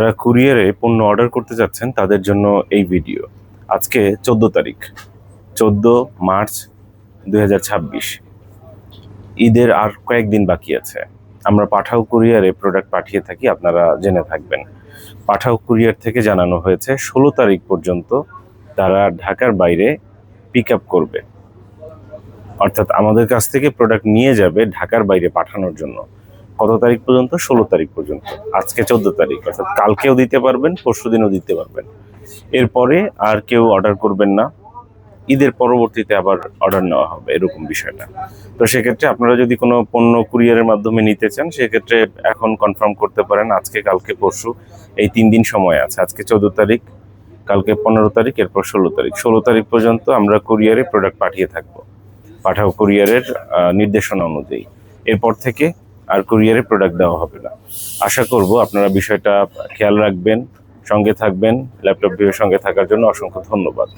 যারা কুরিয়ারে পণ্য অর্ডার করতে যাচ্ছেন তাদের জন্য এই ভিডিও। আজকে 14 তারিখ, 14 মার্চ 2026। ঈদের আর কয়েকদিন বাকি আছে। আমরা পাঠাও কুরিয়ারে প্রোডাক্ট পাঠিয়ে থাকি, আপনারা জেনে থাকবেন। পাঠাও কুরিয়ার থেকে জানানো হয়েছে 16 তারিখ পর্যন্ত তারা ঢাকার বাইরে পিক আপ করবে, অর্থাৎ আমাদের কাছ থেকে প্রোডাক্ট নিয়ে যাবে ঢাকার বাইরে পাঠানোর জন্য। কত তারিখ পর্যন্ত? 16 তারিখ পর্যন্ত। আজকে 14 তারিখ, অর্থাৎ কালকেও দিতে পারবেন, পরশুদিনও দিতে পারবেন। এরপরে আর কেউ অর্ডার করবেন না, ঈদের পরবর্তীতে আবার অর্ডার নেওয়া হবে, এরকম বিষয়টা। তো সেক্ষেত্রে আপনারা যদি কোনো পণ্য কুরিয়ারের মাধ্যমে নিতে চান, সেক্ষেত্রে এখন কনফার্ম করতে পারেন। আজকে, কালকে, পরশু, এই 3 দিন সময় আছে। আজকে 14 তারিখ, কালকে 15 তারিখ, এরপর 16 তারিখ। 16 তারিখ পর্যন্ত আমরা কুরিয়ারে প্রোডাক্ট পাঠিয়ে থাকবো, পাঠাও কুরিয়ারের নির্দেশনা অনুযায়ী। এরপর থেকে আর কুরিয়ারে প্রোডাক্ট দেওয়া হবে না। আশা করব আপনারা বিষয়টা খেয়াল রাখবেন, সঙ্গে থাকবেন। ল্যাপটপ ভিউয়ের সঙ্গে থাকার জন্য অসংখ্য ধন্যবাদ।